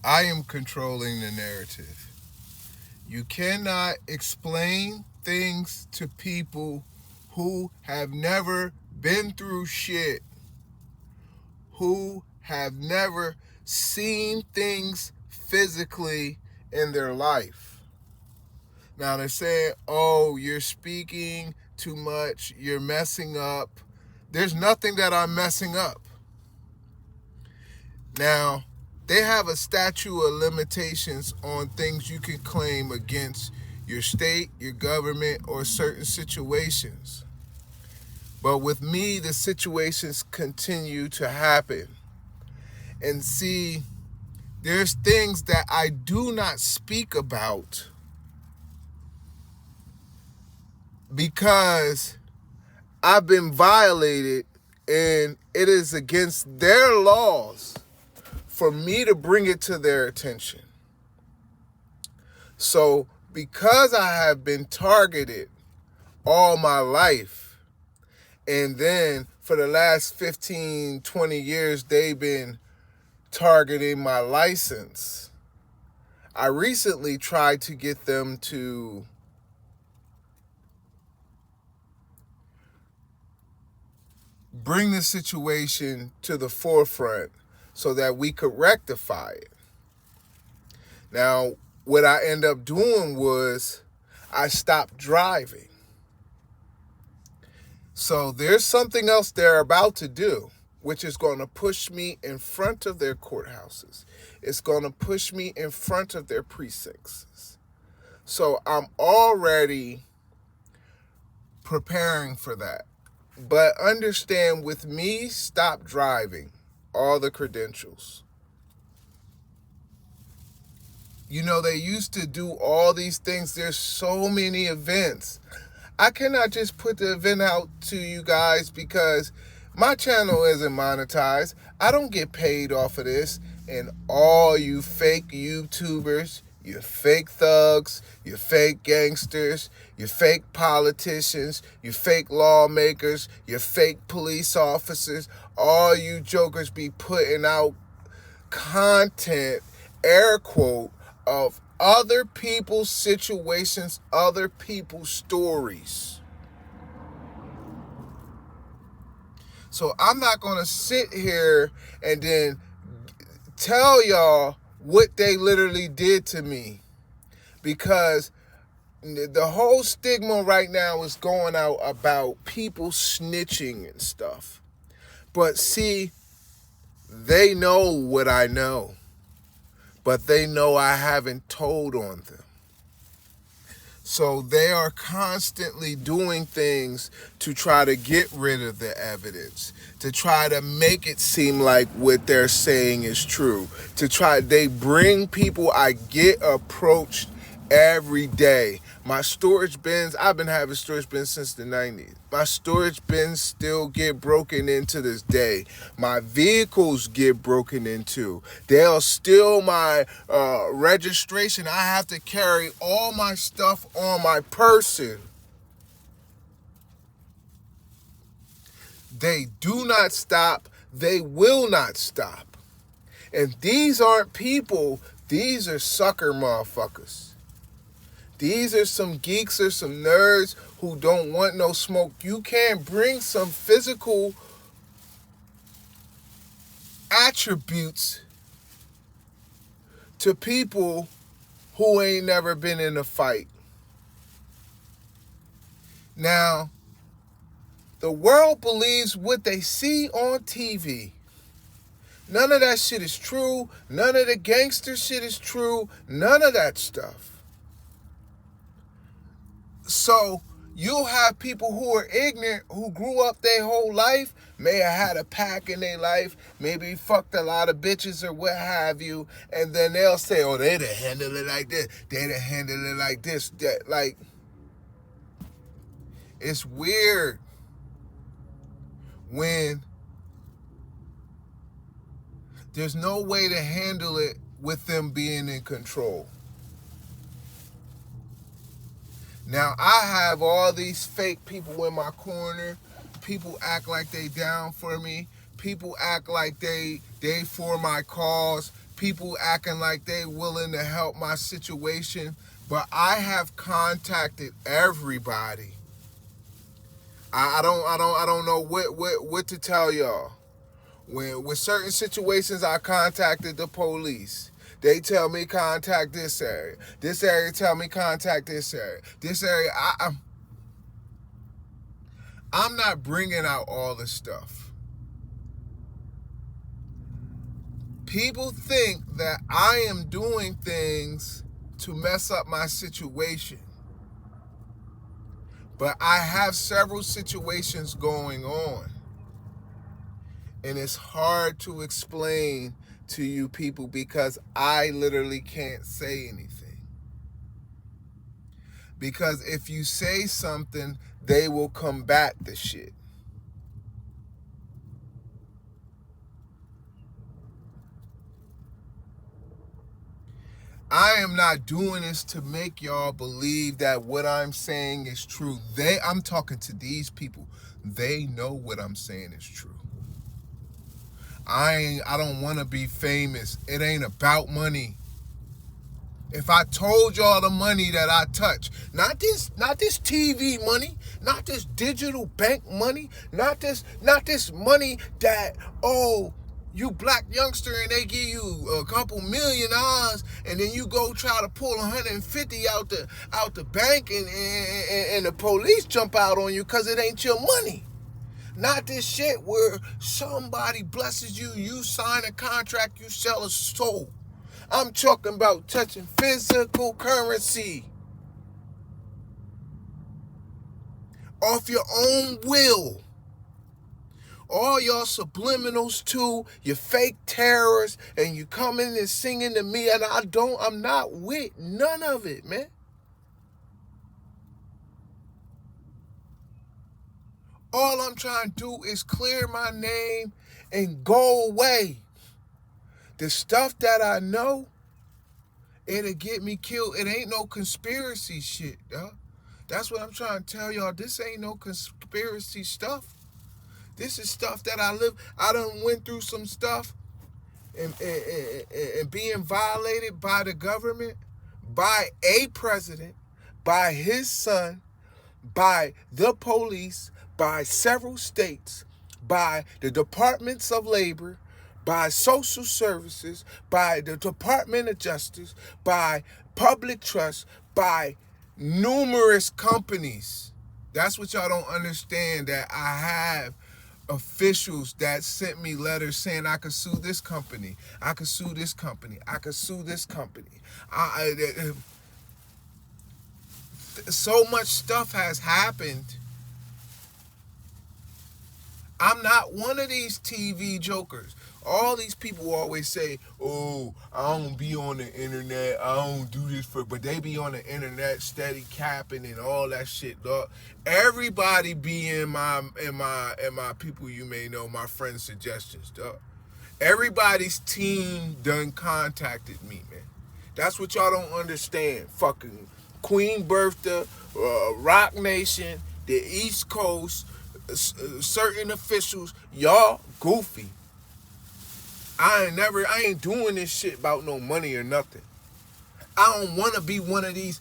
I am controlling the narrative. You cannot explain things to people who have never been through shit, who have never seen things physically in their life. Now they're saying, oh, you're speaking too much, you're messing up. There's nothing that I'm messing up. Now, they have a statute of limitations on things you can claim against your state, your government, or certain situations. But with me, the situations continue to happen. And see, there's things that I do not speak about because I've been violated and it is against their laws for me to bring it to their attention. So, because I have been targeted all my life, and then for the last 15, 20 years, they've been targeting my license, I recently tried to get them to bring the situation to the forefront so that we could rectify it. Now, what I ended up doing was I stopped driving. So there's something else they're about to do, which is going to push me in front of their courthouses. It's going to push me in front of their precincts. So I'm already preparing for that. But understand, with me, stop driving, all the credentials. You know, they used to do all these things. There's so many events. I cannot just put the event out to you guys because my channel isn't monetized. I don't get paid off of this. And all you fake YouTubers, you fake thugs, you fake gangsters, you fake politicians, you fake lawmakers, you fake police officers, all you jokers be putting out content, air quote, of other people's situations, other people's stories. So I'm not going to sit here and then tell y'all what they literally did to me, because the whole stigma right now is going out about people snitching and stuff. But see, they know what I know, but they know I haven't told on them. So they are constantly doing things to try to get rid of the evidence, to try to make it seem like what they're saying is true, they bring people. I get approached every day. My storage bins, I've been having storage bins since the 90s. My storage bins still get broken into this day. My vehicles get broken into. They'll steal my registration. I have to carry all my stuff on my person. They do not stop. They will not stop. And these aren't people. These are sucker motherfuckers. These are some geeks or some nerds who don't want no smoke. You can't bring some physical attributes to people who ain't never been in a fight. Now, the world believes what they see on TV. None of that shit is true. None of the gangster shit is true. None of that stuff. So you'll have people who are ignorant, who grew up their whole life, may have had a pack in their life, maybe fucked a lot of bitches or what have you, and then they'll say, oh, they'd have handled it like this, they'd have handled it like this. That, like, it's weird when there's no way to handle it with them being in control. Now, I have all these fake people in my corner. People act like they down for me. People act like they for my cause. people acting like they willing to help my situation, but I have contacted everybody. I don't know what to tell y'all. When with certain situations, I contacted the police. They tell me contact this area. This area tell me contact this area. This area, I'm not bringing out all this stuff. People think that I am doing things to mess up my situation. But I have several situations going on. And it's hard to explain to you people because I literally can't say anything. Because if you say something, they will combat the shit. I am not doing this to make y'all believe that what I'm saying is true. I'm talking to these people. They know what I'm saying is true. I don't want to be famous. It ain't about money. If I told y'all the money that I touch, not this TV money, not this digital bank money, not this money that, oh, you black youngster and they give you a couple $1,000,000 and then you go try to pull 150 out the bank and the police jump out on you because it ain't your money. Not this shit where somebody blesses you, you sign a contract, you sell a soul. I'm talking about touching physical currency off your own will. All y'all subliminals too, you fake terrorists, and you coming and singing to me, and I'm not with none of it, man. All I'm trying to do is clear my name and go away. The stuff that I know, it'll get me killed. It ain't no conspiracy shit, dog. That's what I'm trying to tell y'all. This ain't no conspiracy stuff. This is stuff that I live. I done went through some stuff and being violated by the government, by a president, by his son, by the police, by several states, by the departments of labor, by social services, by the Department of Justice, by public trust, by numerous companies. That's what y'all don't understand, that I have officials that sent me letters saying I could sue this company, I could sue this company, I could sue this company. So much stuff has happened. I'm not one of these TV jokers. All these people always say, oh, I don't be on the internet, I don't do this but they be on the internet steady capping and all that shit, dog. Everybody be in my people you may know, my friend suggestions, dog. Everybody's team done contacted me, man. That's what y'all don't understand. Fucking Queen Bertha, Rock Nation, the East Coast, certain officials, y'all goofy. I ain't doing this shit about no money or nothing. I don't want to be one of these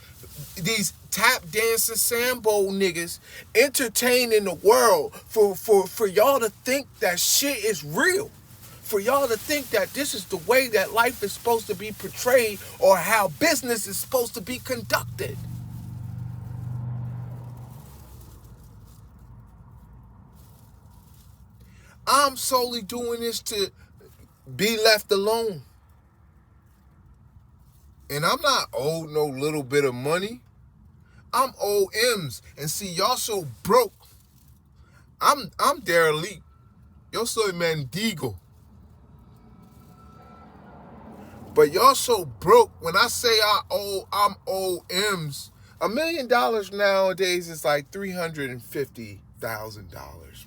tap dancing Sambo niggas entertaining the world for y'all to think that shit is real. For y'all to think that this is the way that life is supposed to be portrayed or how business is supposed to be conducted. I'm solely doing this to be left alone. And I'm not owed no little bit of money. I'm owed M's. And see, y'all so broke. I'm derelict. Yo soy mendigo. But y'all so broke. When I say I'm owed M's, $1 million nowadays is like $350,000.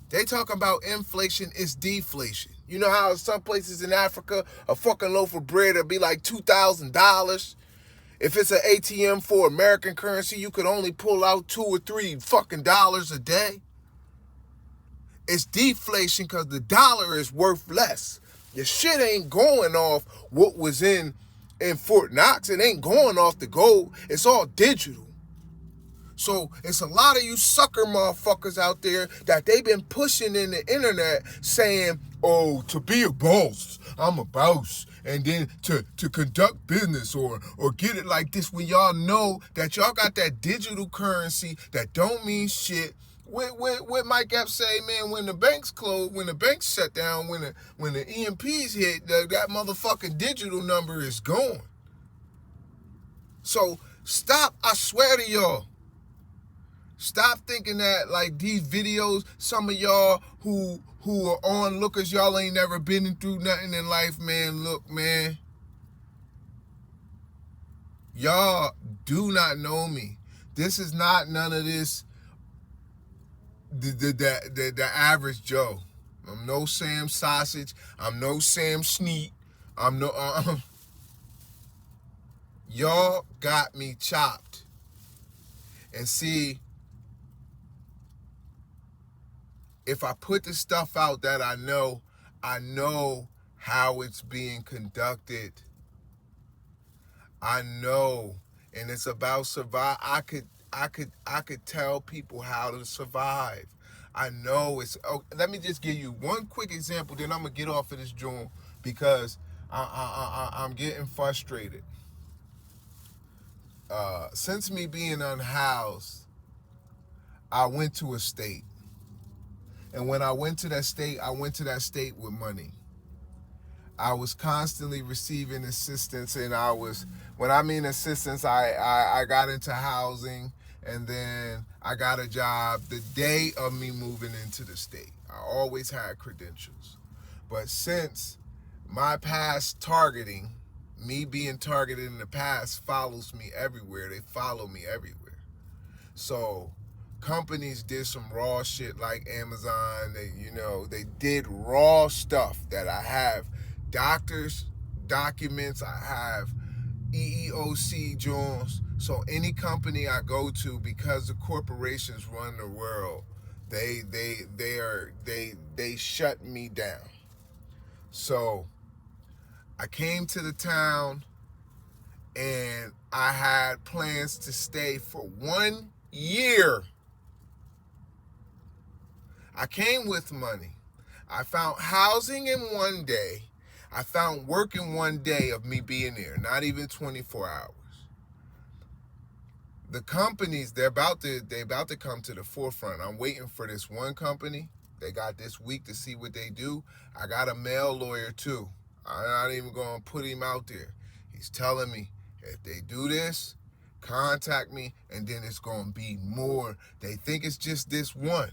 They talking about inflation is deflation. You know how some places in Africa, a fucking loaf of bread will be like $2,000. If it's an ATM for American currency, you could only pull out $2 or $3 fucking dollars a day. It's deflation because the dollar is worth less. Your shit ain't going off what was in Fort Knox. It ain't going off the gold. It's all digital. So it's a lot of you sucker motherfuckers out there that they've been pushing in the internet saying, oh, to be a boss, I'm a boss. And then to conduct business or get it like this, when y'all know that y'all got that digital currency that don't mean shit. What Mike Epps say, man, when the banks close, when the banks shut down, when the EMPs hit, that motherfucking digital number is gone. So stop, I swear to y'all. Stop thinking that like these videos, some of y'all who are onlookers, y'all ain't never been through nothing in life, man. Look, man. Y'all do not know me. This is not none of this the average Joe. I'm no Sam Sausage. I'm no Sam Sneak. I'm no y'all got me chopped. And see, if I put the stuff out that I know how it's being conducted. I know, and it's about survive. I could tell people how to survive. I know it's. Oh, let me just give you one quick example. Then I'm gonna get off of this joint because I'm getting frustrated. Since me being unhoused, I went to a state. And when I went to that state with money. I was constantly receiving assistance, and when I mean assistance, I got into housing, and then I got a job the day of me moving into the state. I always had credentials. But since my past targeting, me being targeted in the past follows me everywhere. They follow me everywhere. So companies did some raw shit like Amazon. They did raw stuff that I have doctors, documents, I have EEOC journals. So any company I go to, because the corporations run the world, they shut me down. So I came to the town and I had plans to stay for 1 year. I came with money. I found housing in 1 day. I found work in 1 day of me being there, not even 24 hours. The companies, they're about to come to the forefront. I'm waiting for this one company. They got this week to see what they do. I got a male lawyer too. I'm not even going to put him out there. He's telling me, if they do this, contact me, and then it's going to be more. They think it's just this one.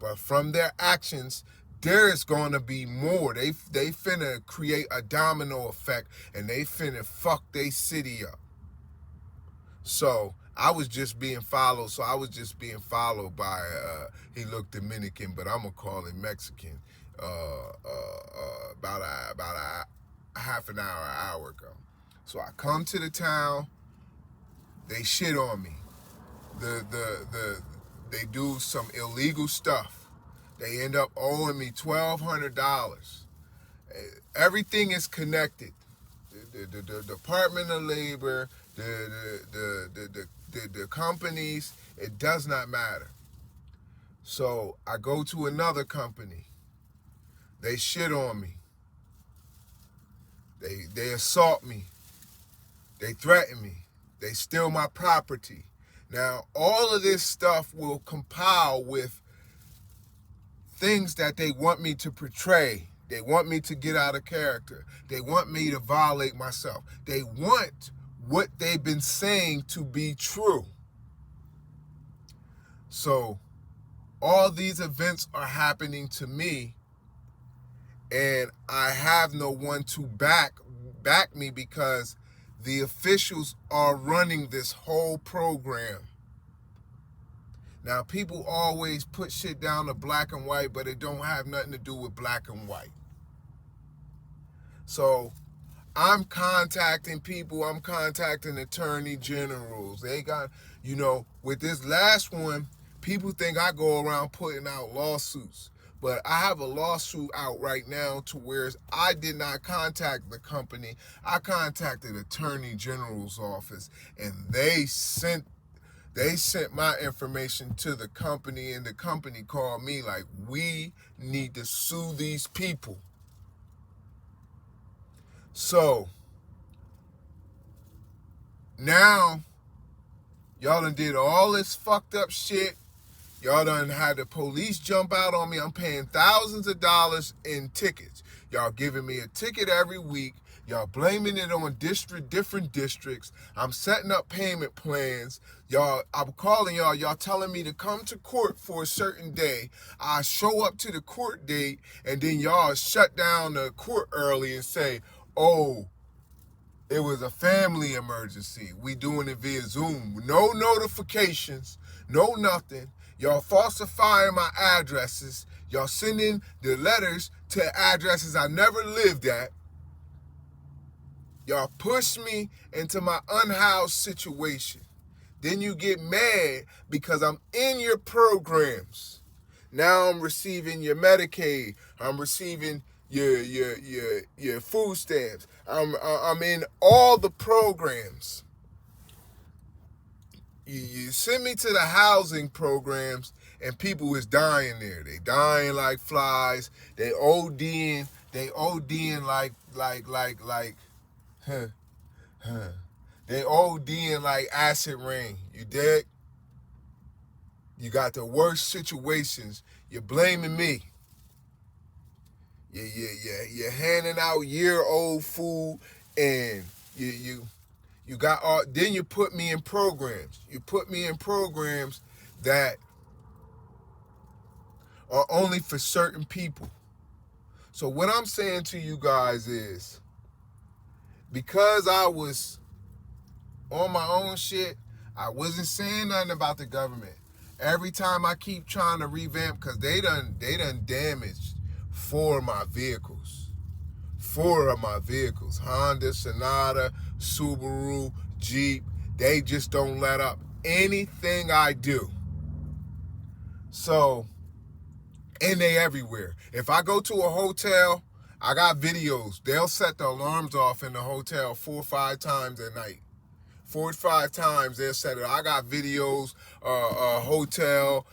But from their actions, there is going to be more. They finna create a domino effect, and they finna fuck they city up. So I was just being followed. By, he looked Dominican, but I'm going to call him Mexican, about a half an hour ago. So I come to the town, they shit on me. They do some illegal stuff. They end up owing me $1,200. Everything is connected. The Department of Labor, the companies, it does not matter. So I go to another company. They shit on me. They assault me. They threaten me. They steal my property. Now, all of this stuff will compile with things that they want me to portray. They want me to get out of character. They want me to violate myself. They want what they've been saying to be true. So, all these events are happening to me, and I have no one to back me because the officials are running this whole program. Now, people always put shit down to black and white, but it don't have nothing to do with black and white. So I'm contacting people. I'm contacting attorney generals. They got, with this last one, people think I go around putting out lawsuits. But I have a lawsuit out right now to where I did not contact the company. I contacted Attorney General's office, and they sent my information to the company, and the company called me like, we need to sue these people. So now y'all done did all this fucked up shit. Y'all done had the police jump out on me. I'm paying thousands of dollars in tickets. Y'all giving me a ticket every week. Y'all blaming it on different districts. I'm setting up payment plans. I'm calling y'all telling me to come to court for a certain day. I show up to the court date, and then y'all shut down the court early and say, oh, it was a family emergency. We doing it via Zoom. No notifications, no nothing. Y'all falsifying my addresses. Y'all sending the letters to addresses I never lived at. Y'all push me into my unhoused situation. Then you get mad because I'm in your programs. Now I'm receiving your Medicaid. I'm receiving your food stamps. I'm in all the programs. You send me to the housing programs, and people is dying there. They dying like flies. They ODing like they ODing like acid rain. You dig? You got the worst situations. You're blaming me. You're handing out year-old food, and you got all. Then you put me in programs. You put me in programs that are only for certain people. So what I'm saying to you guys is, because I was on my own shit, I wasn't saying nothing about the government. Every time I keep trying to revamp, because they done damaged 4 of my vehicles. 4 of my vehicles. Honda, Sonata, Subaru, Jeep. They just don't let up anything I do. So, and they everywhere. If I go to a hotel, I got videos. They'll set the alarms off in the hotel 4 or 5 times a night. 4 or 5 times they'll set it. I got videos, hotel,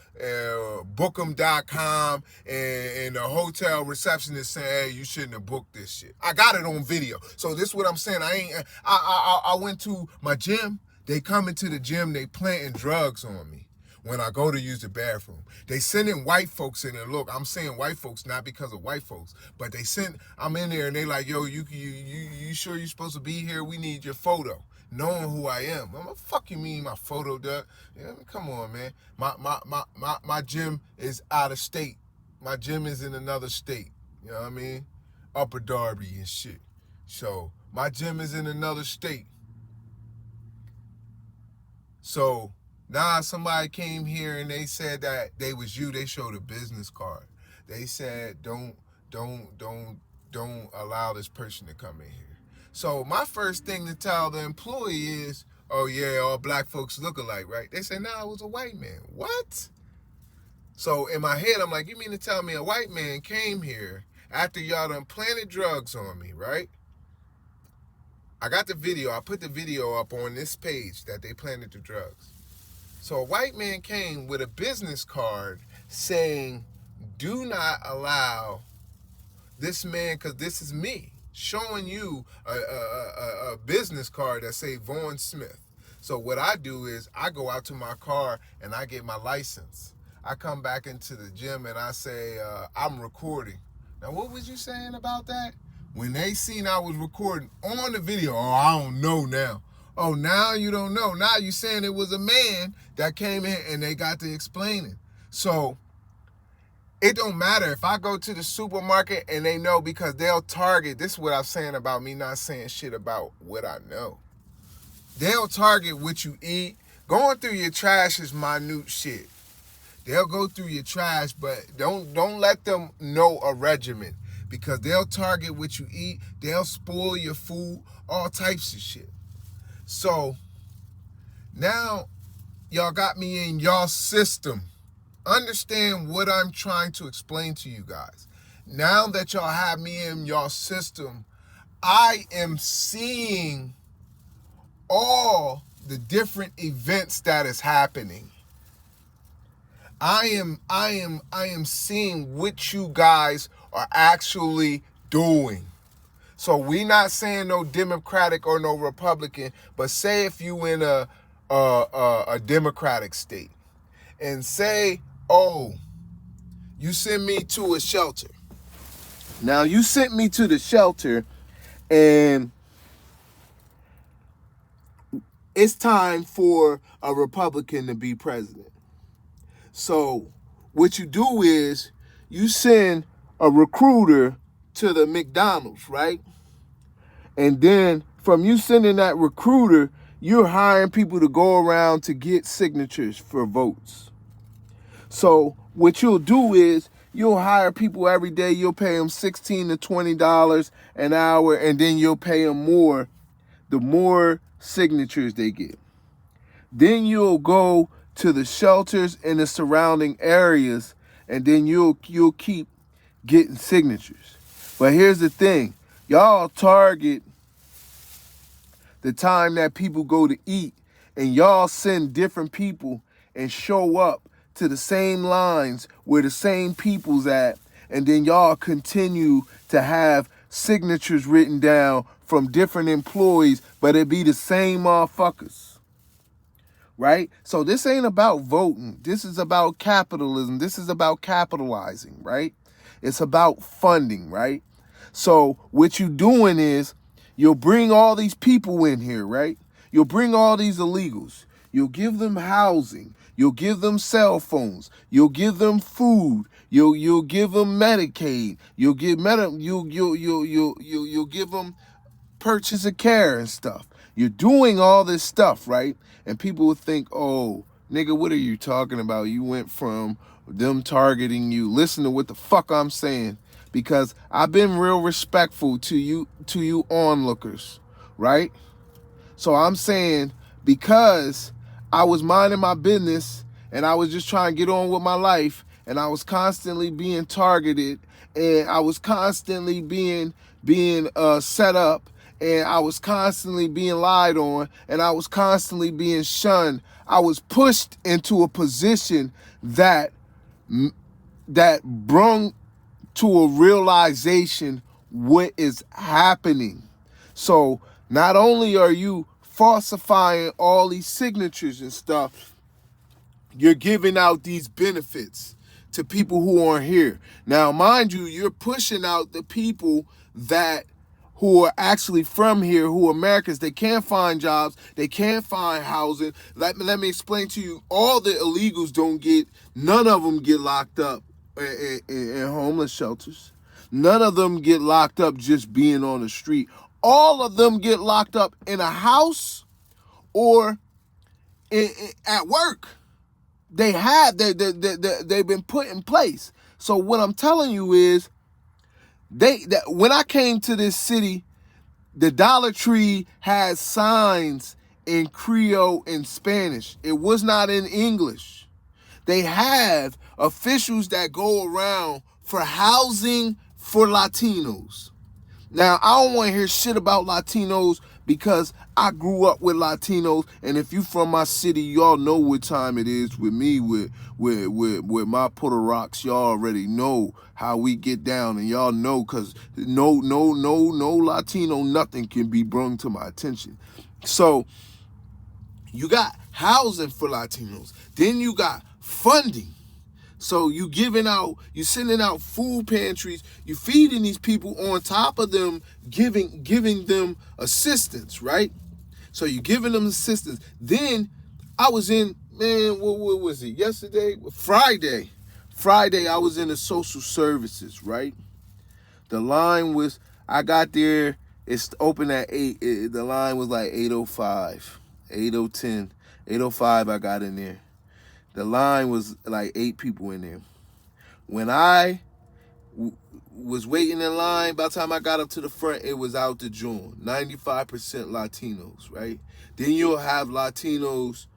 bookem.com, and the hotel receptionist saying, hey, you shouldn't have booked this shit. I got it on video. So this is what I'm saying. I went to my gym. They come into the gym, they planting drugs on me when I go to use the bathroom. They sending white folks in there. Look, I'm saying white folks not because of white folks, but I'm in there and they like, yo, you sure you're supposed to be here? We need your photo. Knowing who I am. What the fuck you mean my photo, duck? Yeah, come on, man. My gym is out of state. My gym is in another state. You know what I mean? Upper Darby and shit. So my gym is in another state. So now somebody came here and they said that they was you. They showed a business card. They said don't allow this person to come in here. So my first thing to tell the employee is, oh yeah, all black folks look alike, right? They say, nah, it was a white man. What? So in my head, I'm like, you mean to tell me a white man came here after y'all done planted drugs on me, right? I got the video. I put the video up on this page that they planted the drugs. So a white man came with a business card saying, do not allow this man, because this is me, showing you a business card that say Vaughn Smith. So what I do is I go out to my car and I get my license. I come back into the gym and I say, I'm recording. Now, what was you saying about that? When they seen I was recording on the video, oh, I don't know now. Oh, now you don't know. Now you saying it was a man that came in and they got to explaining. So it don't matter if I go to the supermarket and they know, because they'll target. This is what I'm saying about me not saying shit about what I know. They'll target what you eat. Going through your trash is minute shit. They'll go through your trash, but don't let them know a regimen, because they'll target what you eat. They'll spoil your food, all types of shit. So now y'all got me in y'all system. Understand what I'm trying to explain to you guys. Now that y'all have me in y'all system, I am seeing all the different events that is happening. I am seeing what you guys are actually doing. So we not saying no Democratic or no Republican, but say if you in a Democratic state and say, oh, you send me to a shelter. Now you sent me to the shelter and it's time for a Republican to be president. So what you do is you send a recruiter to the McDonald's, right? And then from you sending that recruiter, you're hiring people to go around to get signatures for votes. So what you'll do is you'll hire people every day. You'll pay them $16 to $20 an hour, and then you'll pay them more the more signatures they get. Then you'll go to the shelters in the surrounding areas, and then you'll keep getting signatures. But here's the thing. Y'all target the time that people go to eat, and y'all send different people and show up to the same lines where the same people's at, and then y'all continue to have signatures written down from different employees, but it be the same motherfuckers. Right? So this ain't about voting. This is about capitalism. This is about capitalizing, right? It's about funding, right? So what you doing is you'll bring all these people in here, right? You'll bring all these illegals. You'll give them housing. You'll give them cell phones. You'll give them food. You'll give them Medicaid. You'll give you'll give them purchase of care and stuff. You're doing all this stuff, right? And people would think, oh, nigga, what are you talking about? You went from them targeting you. Listen to what the fuck I'm saying, because I've been real respectful to you onlookers, right? So I'm saying, because I was minding my business and I was just trying to get on with my life, and I was constantly being targeted, and I was constantly being set up, and I was constantly being lied on, and I was constantly being shunned. I was pushed into a position that brung to a realization what is happening. So not only are you falsifying all these signatures and stuff, you're giving out these benefits to people who aren't here. Now, mind you, you're pushing out the people who are actually from here, who are Americans. They can't find jobs. They can't find housing. Let me explain to you. All the illegals none of them get locked up in homeless shelters. None of them get locked up just being on the street. All of them get locked up in a house or at work. They've been put in place. So what I'm telling you is, when I came to this city, the Dollar Tree had signs in Creole and Spanish. It was not in English. They have officials that go around for housing for Latinos. Now, I don't want to hear shit about Latinos because I grew up with Latinos, and if you from my city, y'all know what time it is with me, with my Puerto Rocks. Y'all already know how we get down, and y'all know, because no Latino, nothing can be brought to my attention. So you got housing for Latinos, then you got funding. So you sending out food pantries, you feeding these people on top of them giving them assistance, right? So you giving them assistance. Then I was in, what was it? Yesterday? Friday I was in the social services, right? The line was, I got there, it's open at 8, the line was like 8:05, 8:10, 8:05 I got in there. The line was like 8 people in there. When I was waiting in line, by the time I got up to the front, it was out the joint. 95% Latinos, right? Then you'll have Latinos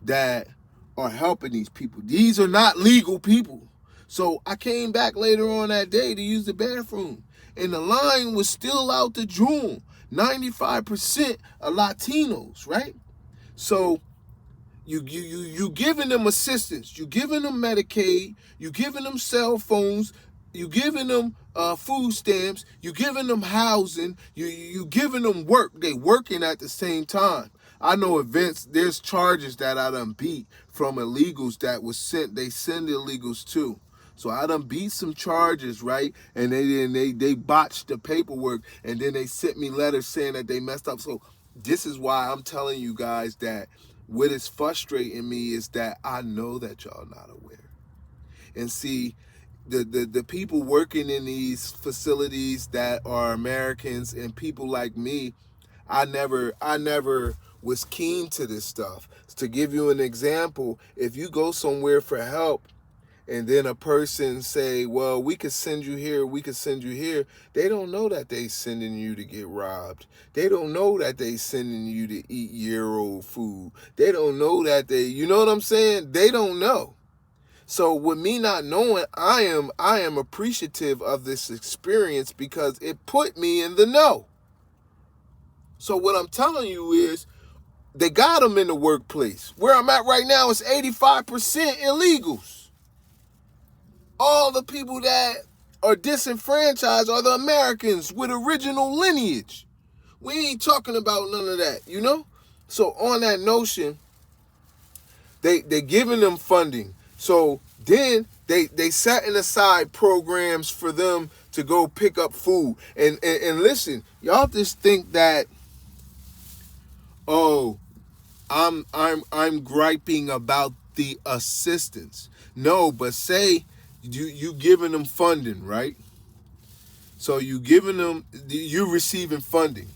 that are helping these people. These are not legal people. So I came back later on that day to use the bathroom, and the line was still out the drawer. 95% are Latinos, right? So you giving them assistance, you giving them Medicaid, you giving them cell phones, you giving them food stamps, you giving them housing, you giving them work. They working at the same time. I know events, there's charges that I done beat from illegals that was sent. They send illegals too. So I done beat some charges, right? And they botched the paperwork, and then they sent me letters saying that they messed up. So this is why I'm telling you guys that what is frustrating me is that I know that y'all not aware. And see, the people working in these facilities that are Americans and people like me, I never was keen to this stuff. To give you an example, if you go somewhere for help and then a person say, well, we could send you here, we could send you here, they don't know that they sending you to get robbed. They don't know that they sending you to eat year-old food. They don't know that you know what I'm saying? They don't know. So with me not knowing, I am appreciative of this experience because it put me in the know. So what I'm telling you is, they got them in the workplace. Where I'm at right now is 85% illegals. All the people that are disenfranchised are the Americans with original lineage. We ain't talking about none of that, you know? So on that notion, they giving them funding. So then they setting aside programs for them to go pick up food. And listen, y'all just think that, oh, I'm griping about the assistance. No, but say you giving them funding, right? So you receiving funding.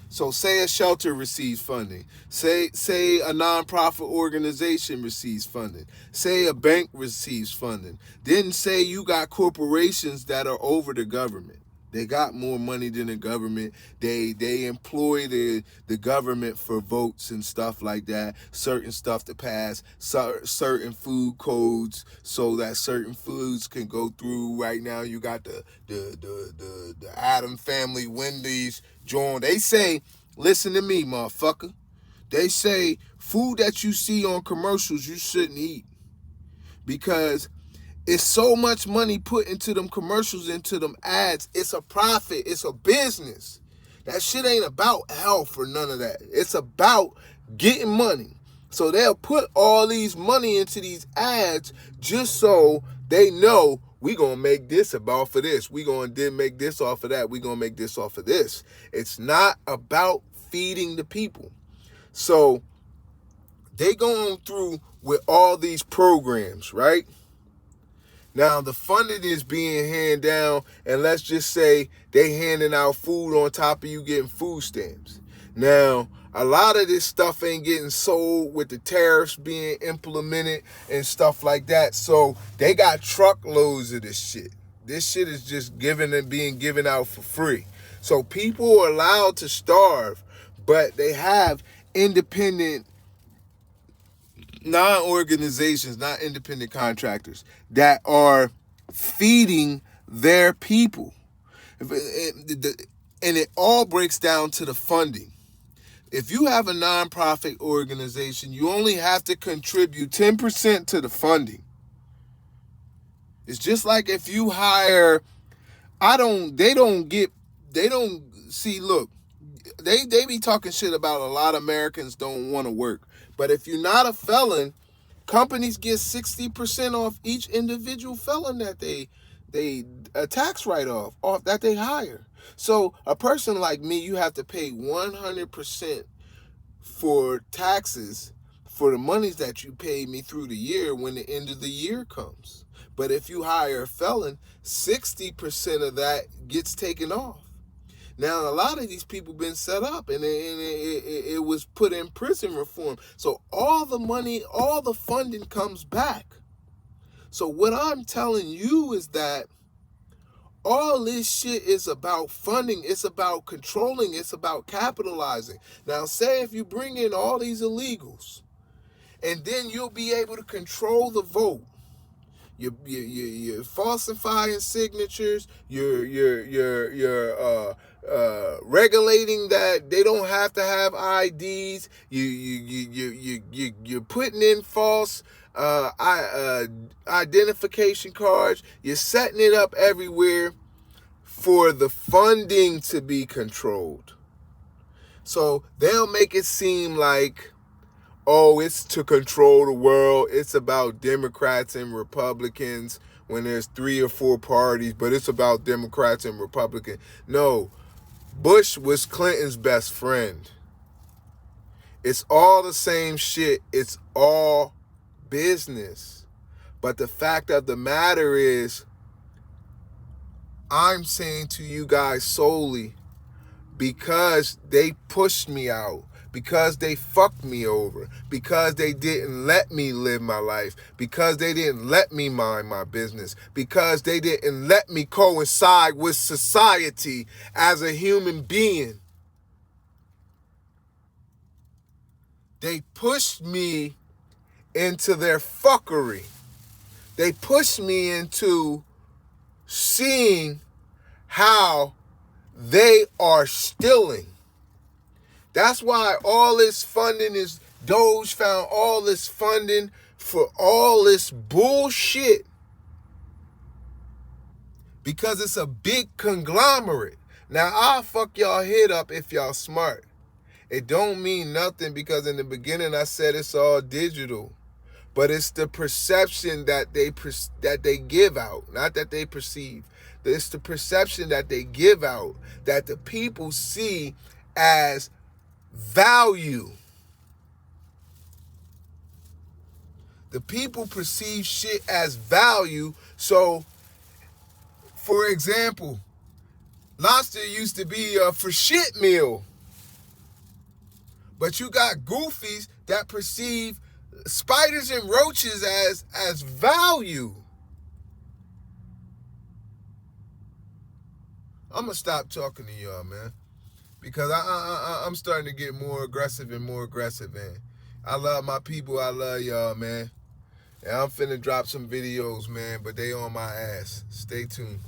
So say a shelter receives funding. Say a nonprofit organization receives funding. Say a bank receives funding. Then say you got corporations that are over the government. They got more money than the government. They employ the government for votes and stuff like that. Certain stuff to pass, certain food codes so that certain foods can go through. Right now, you got the Adam family Wendy's joint. They say, listen to me, motherfucker. They say food that you see on commercials you shouldn't eat because it's so much money put into them commercials, into them ads. It's a profit. It's a business. That shit ain't about health or none of that. It's about getting money. So they'll put all these money into these ads just so they know we gonna make this about for this. We gonna make this off of that. We gonna make this off of this. It's not about feeding the people. So they going through with all these programs, right? Now, the funding is being handed down, and let's just say they handing out food on top of you getting food stamps. Now, a lot of this stuff ain't getting sold with the tariffs being implemented and stuff like that. So they got truckloads of this shit. This shit is just being given out for free. So people are allowed to starve, but they have independent non-organizations, not independent contractors that are feeding their people. And it all breaks down to the funding. If you have a nonprofit organization, you only have to contribute 10% to the funding. It's just like if you hire, they be talking shit about a lot of Americans don't want to work. But if you're not a felon, companies get 60% off each individual felon that they a tax write-off off that they hire. So a person like me, you have to pay 100% for taxes for the monies that you paid me through the year when the end of the year comes. But if you hire a felon, 60% of that gets taken off. Now, a lot of these people been set up, and it was put in prison reform. So all the money, all the funding comes back. So what I'm telling you is that all this shit is about funding. It's about controlling. It's about capitalizing. Now, say if you bring in all these illegals, and then you'll be able to control the vote. You're falsifying signatures. You're regulating that they don't have to have IDs. You're putting in false identification cards. You're setting it up everywhere for the funding to be controlled. So they'll make it seem like, oh, it's to control the world. It's about Democrats and Republicans when there's 3 or 4 parties, but it's about Democrats and Republicans. No, Bush was Clinton's best friend. It's all the same shit. It's all business. But the fact of the matter is, I'm saying to you guys solely, because they pushed me out, because they fucked me over, because they didn't let me live my life, because they didn't let me mind my business, because they didn't let me coincide with society as a human being. They pushed me into their fuckery. They pushed me into seeing how they are stealing. That's why all this funding is, Doge found all this funding for all this bullshit. Because it's a big conglomerate. Now, I'll fuck y'all head up if y'all smart. It don't mean nothing because in the beginning I said it's all digital. But it's the perception that they give out, not that they perceive. It's the perception that they give out that the people see as value. The people perceive shit as value. So, for example, lobster used to be a for shit meal. But you got goofies that perceive spiders and roaches as value. I'm going to stop talking to y'all, man. Because I'm starting to get more aggressive and more aggressive, man. I love my people. I love y'all, man. And I'm finna drop some videos, man. But they on my ass. Stay tuned.